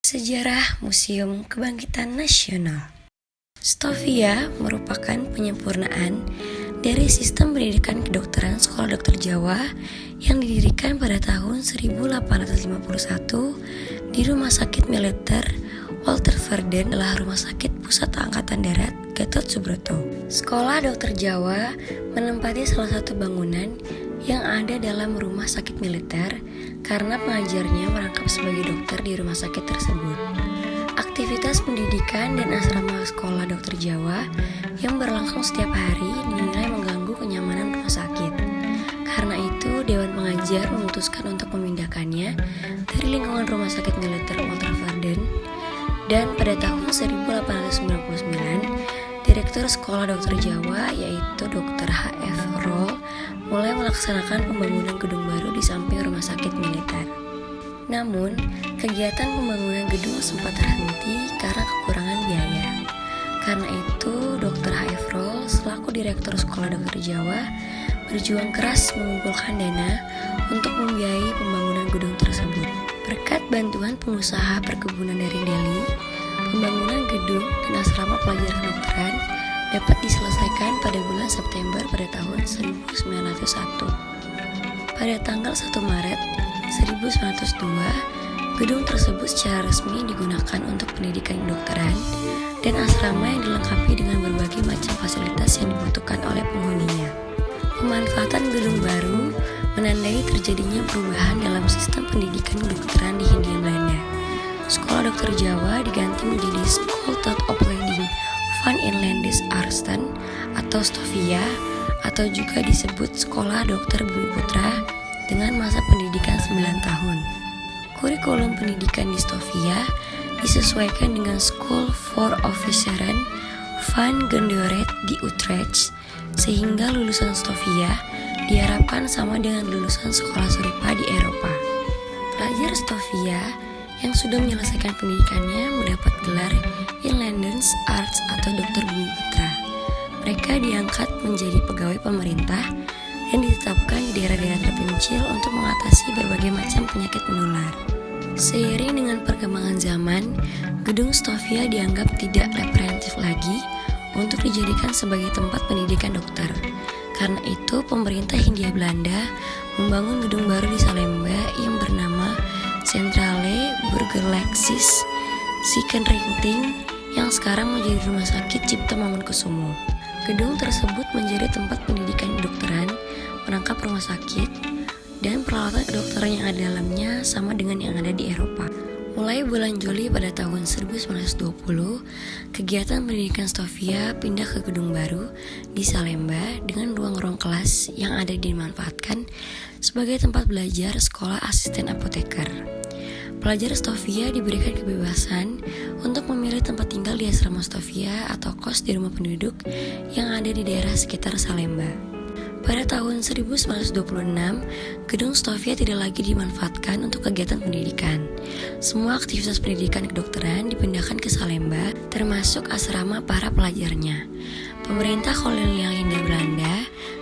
Sejarah Museum Kebangkitan Nasional. Stovia merupakan penyempurnaan dari sistem pendidikan kedokteran Sekolah Dokter Jawa yang didirikan pada tahun 1851 di Rumah Sakit Militer Walter Verden adalah Rumah Sakit Pusat Angkatan Darat Gatot Subroto. Sekolah Dokter Jawa menempati salah satu bangunan yang ada dalam rumah sakit militer karena pengajarnya merangkap sebagai dokter di rumah sakit tersebut. Aktivitas pendidikan dan asrama sekolah dokter Jawa yang berlangsung setiap hari dinilai mengganggu kenyamanan rumah sakit. Karena itu, Dewan Pengajar memutuskan untuk memindahkannya dari lingkungan rumah sakit militer Walter Verden, dan pada tahun 1899, Direktur Sekolah Dokter Jawa yaitu Dr. H.F. Roll mulai melaksanakan pembangunan gedung baru di samping rumah sakit militer. Namun, kegiatan pembangunan gedung sempat terhenti karena kekurangan biaya. Karena itu, Dr. H.F. Roll selaku Direktur Sekolah Dokter Jawa berjuang keras mengumpulkan dana untuk membiayai pembangunan gedung tersebut. Berkat bantuan pengusaha perkebunan dari Delhi, pembangunan gedung dan asrama pelajar kedokteran dapat diselesaikan pada bulan September pada tahun 1901. Pada tanggal 1 Maret 1902, gedung tersebut secara resmi digunakan untuk pendidikan kedokteran dan asrama yang dilengkapi dengan berbagai macam fasilitas yang dibutuhkan oleh penghuninya. Pemanfaatan gedung baru menandai terjadinya perubahan dalam sistem pendidikan kedokteran di Hindia Belanda. Sekolah Dokter Jawa diganti menjadi School tot Opleiding van Inlandse Artsen atau Stovia, atau juga disebut Sekolah Dokter Bumiputra dengan masa pendidikan 9 tahun. Kurikulum pendidikan di Stovia disesuaikan dengan School for Officeren van Gondoret di Utrecht, sehingga lulusan Stovia diharapkan sama dengan lulusan sekolah serupa di Eropa. Pelajar Stovia yang sudah menyelesaikan pendidikannya mendapat gelar Inlandse Arts atau Dokter Bumiputra. Mereka diangkat menjadi pegawai pemerintah dan ditetapkan di daerah-daerah terpencil untuk mengatasi berbagai macam penyakit menular. Seiring dengan perkembangan zaman, gedung Stovia dianggap tidak representatif lagi untuk dijadikan sebagai tempat pendidikan dokter. Karena itu, pemerintah Hindia Belanda membangun gedung baru di Salemba yang bernama Centrale Burgerleksis Ziekenrichting yang sekarang menjadi Rumah Sakit Cipto Mangunkusumo. Gedung tersebut menjadi tempat pendidikan kedokteran, merangkap rumah sakit, dan peralatan kedokteran yang ada di dalamnya sama dengan yang ada di Eropa. Mulai bulan Juli pada tahun 1920, kegiatan pendidikan Stovia pindah ke gedung baru di Salemba dengan ruang-ruang kelas yang ada dimanfaatkan sebagai tempat belajar sekolah asisten apoteker. Pelajar Stovia diberikan kebebasan untuk memilih tempat tinggal di asrama Stovia atau kos di rumah penduduk yang ada di daerah sekitar Salemba. Pada tahun 1926, gedung Stovia tidak lagi dimanfaatkan untuk kegiatan pendidikan. Semua aktivitas pendidikan kedokteran dipindahkan ke Salemba, termasuk asrama para pelajarnya. Pemerintah kolonial Hindia Belanda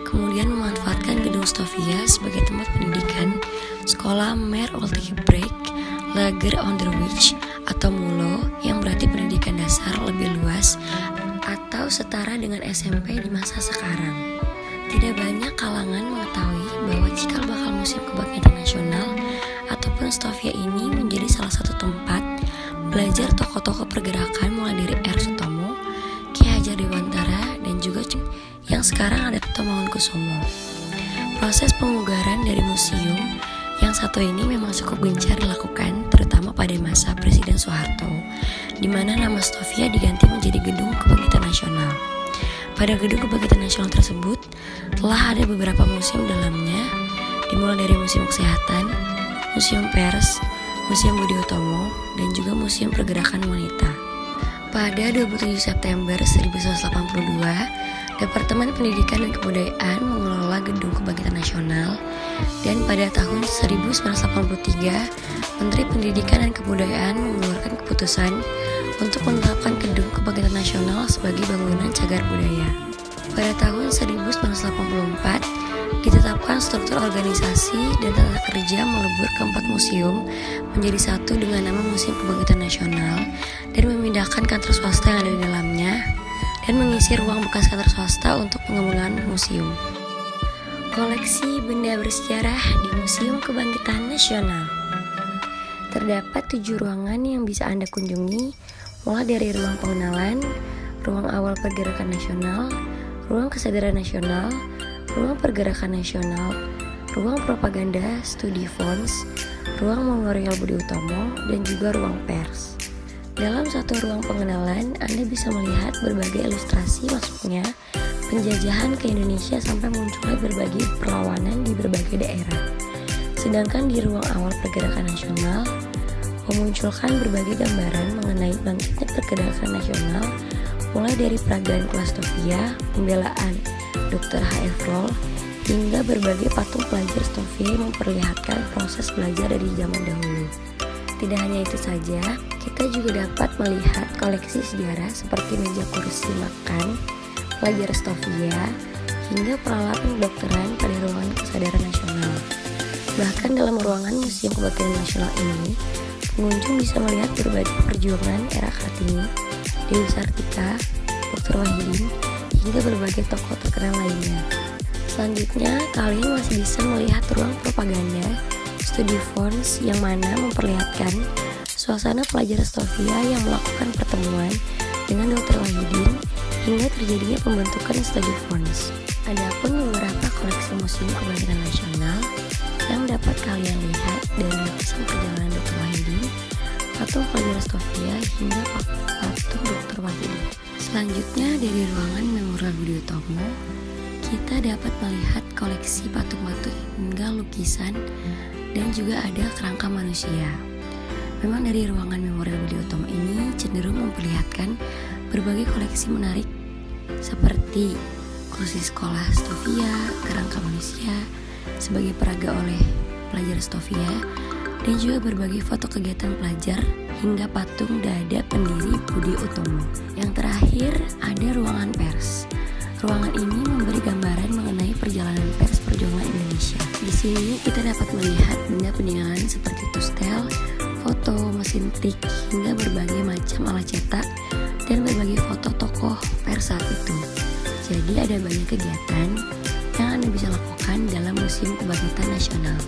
kemudian memanfaatkan gedung Stovia sebagai tempat pendidikan sekolah Mer Oltiebrek Lager Onderwijs atau MULO, yang berarti pendidikan dasar lebih luas atau setara dengan SMP di masa sekarang. Tidak banyak kalangan mengetahui bahwa cikal bakal Museum Kebangkitan Nasional ataupun Stovia ini menjadi salah satu tempat belajar tokoh-tokoh pergerakan mulai dari R. Sutomo, Ki Hajar Dewantara, dan juga yang sekarang ada Cipto Mangunkusumo. Proses pemugaran dari museum yang satu ini memang cukup gencar dilakukan, terutama pada masa Presiden Soeharto, di mana nama Stovia diganti menjadi Gedung Kebangkitan Nasional. Pada Gedung Kebangkitan Nasional tersebut telah ada beberapa museum dalamnya, dimulai dari Museum Kesehatan, Museum Pers, Museum Budi Utomo, dan juga Museum Pergerakan Wanita. Pada 27 September 1982, Departemen Pendidikan dan Kebudayaan mengelola Gedung Kebangkitan Nasional, dan pada tahun 1983, Menteri Pendidikan dan Kebudayaan mengeluarkan keputusan untuk menetapkan Gedung Kebangkitan Nasional sebagai bangunan cagar budaya. Pada tahun 1984, Ditetapkan struktur organisasi dan tata kerja melebur keempat museum menjadi satu dengan nama Museum Kebangkitan Nasional dan memindahkan kantor swasta yang ada di dalamnya dan mengisi ruang bekas kantor swasta untuk pengembangan museum. Koleksi benda bersejarah di Museum Kebangkitan Nasional. Terdapat 7 ruangan yang bisa Anda kunjungi, mulai dari ruang pengenalan, ruang awal pergerakan nasional, ruang kesadaran nasional, ruang pergerakan nasional, ruang propaganda, studi Fons, ruang memorial Budi Utomo, dan juga ruang pers. Dalam satu ruang pengenalan, Anda bisa melihat berbagai ilustrasi masuknya penjajahan ke Indonesia sampai munculnya berbagai perlawanan di berbagai daerah. Sedangkan di ruang awal pergerakan nasional, memunculkan berbagai gambaran mengenai bangkitnya pergerakan nasional, mulai dari peragaan Klastovia, pembelaan Dr. H.F. Roll, hingga berbagai patung pelajar Stovia yang memperlihatkan proses belajar dari zaman dahulu. Tidak hanya itu saja, kita juga dapat melihat koleksi sejarah seperti meja kursi makan pelajar Stovia, hingga peralatan kedokteran pada ruangan kesadaran nasional. Bahkan dalam ruangan Museum Kebangkitan Nasional ini, pengunjung bisa melihat berbagai perjuangan era Kartini, Dewi Sartika, Dr. Wahidin, hingga berbagai tokoh terkenal lainnya. Selanjutnya, kalian masih bisa melihat ruang propaganda studi Fons yang mana memperlihatkan suasana pelajar Stovia yang melakukan pertemuan dengan Dr. Wahidin hingga terjadinya pembentukan studi Fons. Adapun beberapa koleksi Museum Kebangkitan Nasional yang dapat kalian lihat dari lukisan perjalanan Dr. Wahidin, patung pelajar Stovia, hingga patung Dr. Wahidin. Selanjutnya dari ruangan Memorial Budi Utomo, kita dapat melihat koleksi patung-patung hingga lukisan dan juga ada kerangka manusia. Memang dari ruangan Memorial Budi Utomo ini cenderung memperlihatkan berbagai koleksi menarik seperti kursi sekolah Stovia, kerangka manusia sebagai peraga oleh pelajar Stovia, dan juga berbagai foto kegiatan pelajar hingga patung dada pendiri Budi Utomo. Yang terakhir ada ruangan pers. Ruangan ini memberi gambaran mengenai perjalanan pers perjuangan Indonesia. Di sini kita dapat melihat benda peninggalan seperti tustel, foto, mesin tik, hingga berbagai macam alat cetak dan berbagai foto tokoh pers saat itu. Jadi ada banyak kegiatan yang Anda bisa lakukan dalam Museum Kebangkitan Nasional.